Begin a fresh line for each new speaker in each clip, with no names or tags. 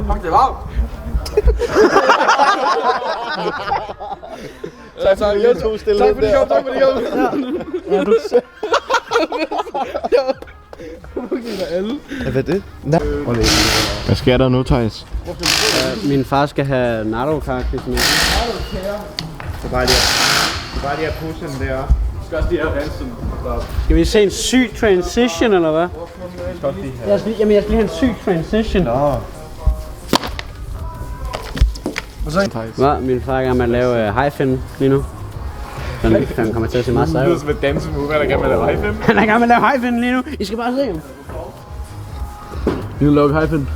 Fuck, det er varmt. Tak for det, kom. Tak for det, kom.
Ja, du
Hvad er det? Nej.
Hvad sker der nu, Thijs?
Min far skal have nardo-kaktus med.
Du bare lige at pusse den der.
Skal også lige have rensen.
Skal vi se en syg transition, eller hvad? Jeg skal lige have en syg transition.
Nå.
Hvad? Min far er i gang med at lave high-fin lige nu. Han kommer til at se meget sej ud.
Det er som et dansemove, der kan man lave high-fin.
Han er i gang med at lave high-fin lige nu. I skal bare se ham.
Vi vil lave high-fin.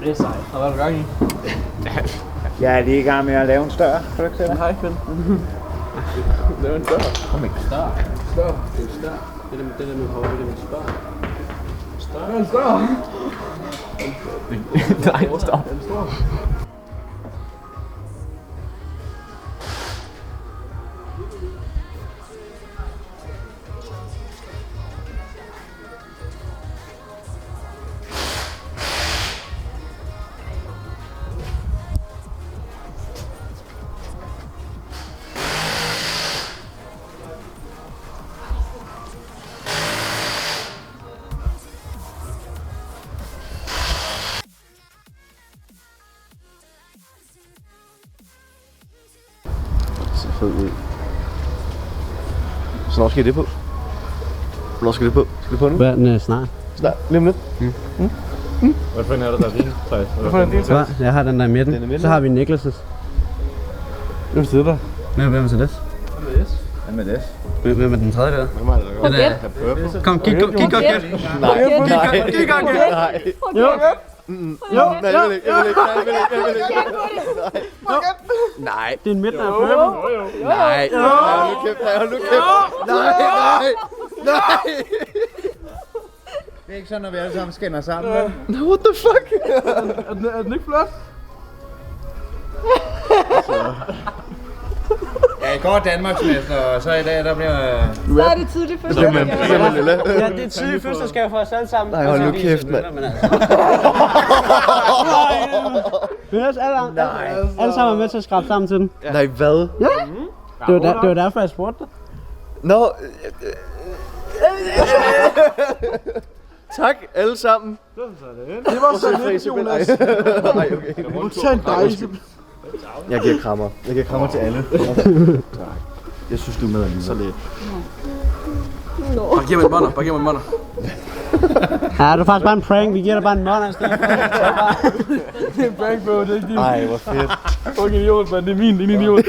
Det er sejt. Og hvad er du gang i?
Jeg er lige i gang med at lave en større. Kan du ikke se det?
High-fin. Lave en større.
Kom ikke.
Større.
Det er det med hår, det er det med spørg.
Større. En større. Nej, stop. En stor.
Fed ud. Så hvornår skal det på? Hvornår skal det på? Skal det på nu?
Hvad? Snart.
Snart. Lige om lidt.
Hvad fanden er der din, Thijs?
Hvad for en din?
Hvad? Jeg har den der i midten.
Den er midten.
Så har vi Niklas'.
Hvem sidder der?
Hvem er så det?
Hvad med det?
Hvem er den tredje der?
Hvem er det, der gør?
Det der. Kom, kig godt gæt.
Nej.
Kig godt gæt.
Nej.
Jo.
Nej, jeg vil ikke. Nej.
Det er en midten af purple.
Nej. Hold nu kæft. Nej. Det er ikke sådan, når vi alle sammen skænder sammen.
No, what the fuck? er den ikke flot?
Ja, i går Danmarksmester, og så i dag, der bliver...
Så er det tidligt fødselsdag.
Ja, det er tidlig fødselsdag for os alle sammen.
Nej, hold nu kæft, mand.
Vi er også alle sammen er med til at skrabe sammen til den.
Nej, hvad?
Ja. Det var derfor, jeg spurgte dig.
Nå. Tak, alle sammen.
Det var så lidt, Jonas.
Nej, okay.
Tag en dejse.
Jeg giver krammer. Jeg giver krammer til alle. Jeg synes, du er med alligevel. Så lidt.
Bare giv mig en monner,
Ja, det er faktisk bare en prank. Vi giver dig bare en monner i stedet.
Det er en prank, bro. Det er ikke din.
Ej, hvor fedt.
Fuck idiot, man. Det er min. Det er en idiot.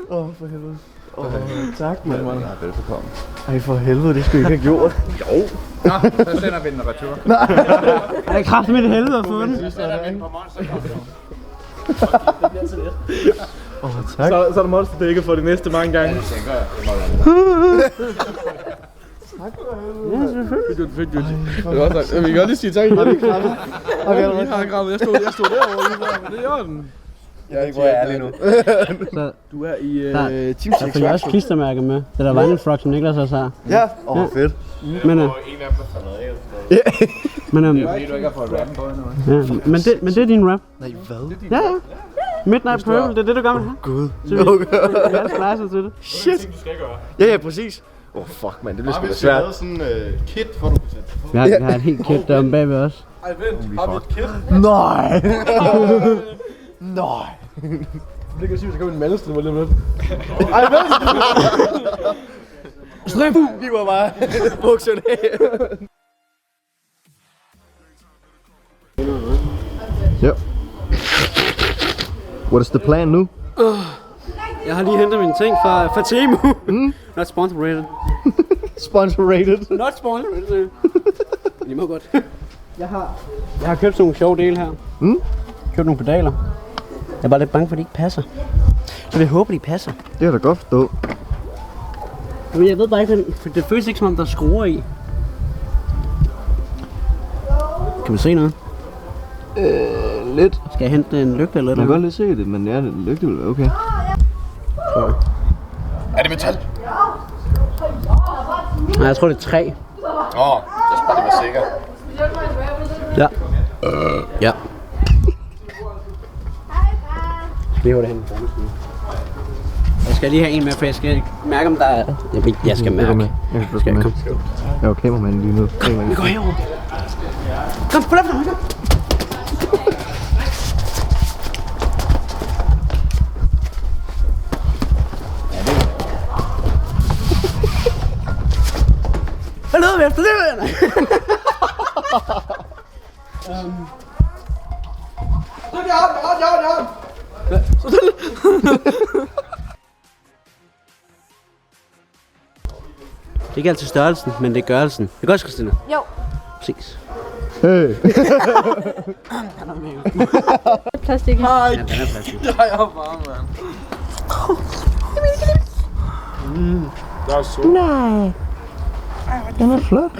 For helvede. Tak, mand. Ja, velbekomme. Ej, for helvede, det skulle I ikke have gjort. Jo. Nå, så sender vi den retur.
Det er kraftigt med det helvede at få den.
Tak.
Så er der monsterdækket for det næste mange gange.
Det tænker jeg.
Ja, selvfølgelig.
Fedt, godt. Vi kan godt lige sige tak. Vi har gravet. Jeg stod derovre. Men det er den.
Jeg er ikke, hvor jeg er lige nu.
Så
Du er i
der fik jeg også klistermærker med. Det der Vinyl Frog, som Niklas også har.
Ja, fedt.
Men,
En af dem, der falder af.
men,
Det er fordi, du ikke har fået rappen på endnu.
ja, men det er din rap.
Nej, hvad?
Ja. Midnight Purple, det er det, du gør med det.
Gud.
Så vi er splicer til det.
Shit. Ja, præcis. Fuck, mand, det bliver sgu da svært.
Sådan kit, hvor du kan sætte på.
Vi har et helt kit deromme bagved os.
Ej, vent. Har vi et kit?
Nej. Nej.
Det kan sige, så kan vi en malestil med lidt med. Ej, vent.
Strøm! Vi var bare bukserne af. Ja. What is the plan nu?
Jeg har lige hentet mine ting fra Temu. Not sponsorated.
Sponsorated.
Not sponsorated. I må godt. Jeg har købt sådan nogle sjove dele her. Købt nogle pedaler. Jeg er bare lidt bange for, at de ikke passer. Så vi håber, de passer.
Det er da godt forstå.
Men jeg ved bare ikke, for det føles ikke som om der er skruer i. Kan man se noget?
Lidt.
Skal jeg hente en lygte eller
Man kan
noget?
godt lige se det, men ja, det lygte vil være okay.
Er det metal?
Nej, jeg tror det er træ.
Jeg skal bare lige være sikker.
Ja. Ja. Vi holder hen. Jeg skal lige have en med, for jeg skal mærke, om der er... Jeg skal mærke.
Jeg skal komme. Jeg er jo kameramanden lige nu.
Vi går herover. Kom, på loftet, kom. Hvad lavede vi efter det? Det er ikke altid størrelsen, men det er gørelsen. Det er godt, Christina?
Jo.
Præcis.
Hey.
Plastik.
Hej.
Ja, den er plastik.
Jeg er varm, mand. Der er så.
Nej. Den er flot.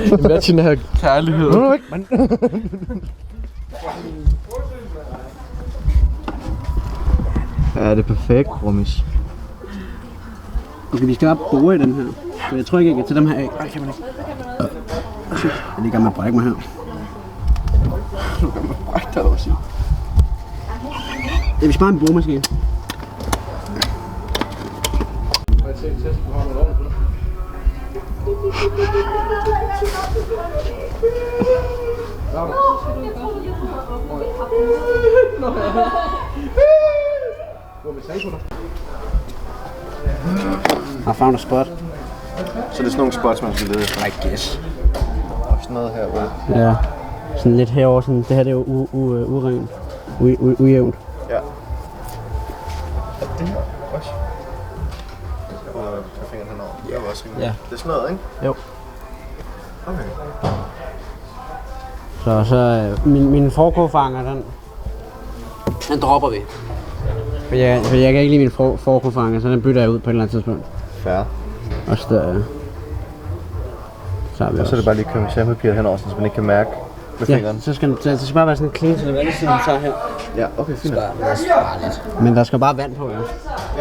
Imagine den her
Kærlighed.
Nu er du væk, mand. Ja, det er perfekt, Rummis.
Okay, vi skal bare bore i den her. Så jeg tror ikke, jeg kan tage dem her af. Ej, kan man ikke. Jeg er lige i gang med at brække mig her.
Bræk dig også.
Ja, vi skal bare en boremaskine. I found a spot.
Så det er sådan nogle spots, man skal lede efter.
I guess.
Og sådan noget herude.
Ja. Sådan lidt herovre, sådan, det her det er jo urent. Ujævnt.
Ja. Er det her også? Jeg fingeren henover. Det er jo også
Ja.
Det er sådan noget, ikke?
Jo.
Okay.
Så min forkofanger, den dropper vi. For jeg kan ikke lide min forkofanger, så den bytter jeg ud på et eller andet tidspunkt.
Fair.
Og så har vi
Og så er det bare lige at købe sandpapir henover, så man ikke kan mærke med fingrene.
så skal det skal bare være sådan clean, så det er lige sådan, så her.
Ja, okay, fint.
Men der skal bare vand på, ja.
Ja,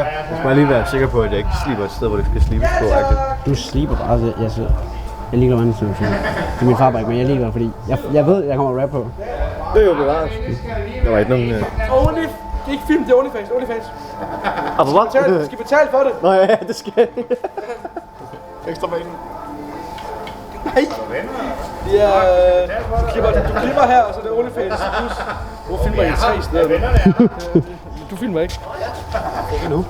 jeg skal bare lige være sikker på, at jeg ikke sliber et sted, hvor det skal slibes på.
Du sliber bare, jeg selv. Jeg ligeglad, hvordan det ser ud. Det er min far bare ikke, men jeg ligeglad, fordi jeg ved, jeg kommer at rap på.
Det er jo bevaret. Der var ikke nogen...
Only. Det er ikke film, det er OnlyFans. OnlyFans.
Og hvor var
Du skal betale for det.
Nå ja, det skal jeg. Ekstra banen.
Nej. Det er... Du klipper her, og så er det OnlyFans. Du filmer i 3 steder. Du filmer ikke.
Ikke nu.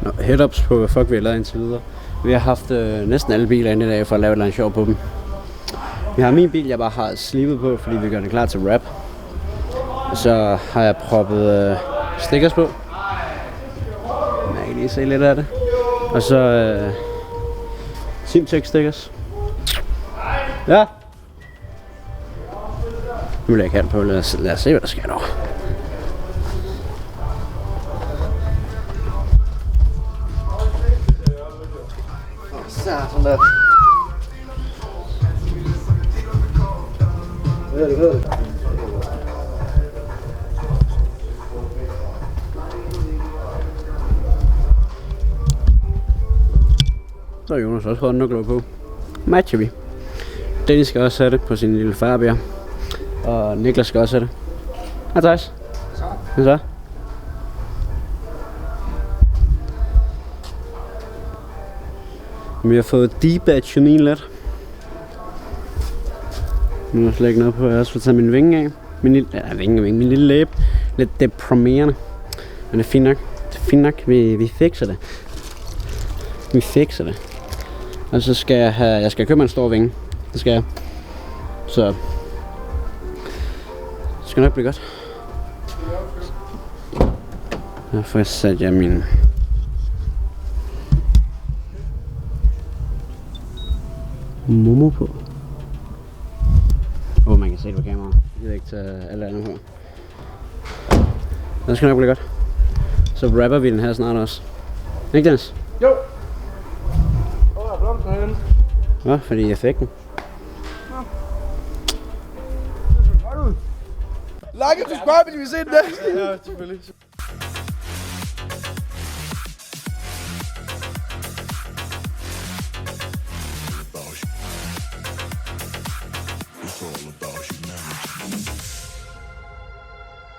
Nå, head-ups på, hvad fuck vi har lavet indtil videre. Vi har haft næsten alle biler inde i dag for at lave et eller andet sjov på dem. Vi har min bil, jeg bare har slibet på, fordi vi gør det klar til rap. Og så har jeg proppet stickers på. Jeg kan lige se lidt af det. Og så Simtex stickers. Ja. Nu vil jeg ikke have det på. Lad os se, hvad der sker dog.
Sådan der. Ved det.
Så er Jonas også håndnøgler på. Matcher vi. Dennis skal også have det på sin lille Fabia. Og Niklas skal også have det. Hej Thijs. Hvad så? Vi har fået debadget min let. Nu er slet ikke noget på. Jeg har også fået taget min vinge af. Min lille læbe. Lidt deprimerende. Men det er fint nok. Det er fint nok. Vi fikser det. Vi fikser det. Og så skal jeg købe mig en stor vinge. Det skal jeg. Så Det skal nok blive godt. Så får jeg sat jeg min Momo på. Man kan se det på kameraet. Jeg ved ikke tage alle andre på. Det skal nok blive godt. Så rapper vi den her snart også. Ikke Dennis?
Jo. Hvor er blomster henne?
Hvad? Fordi effekten.
Like og subscribe, hvis I vil se den der.
Ja, selvfølgelig.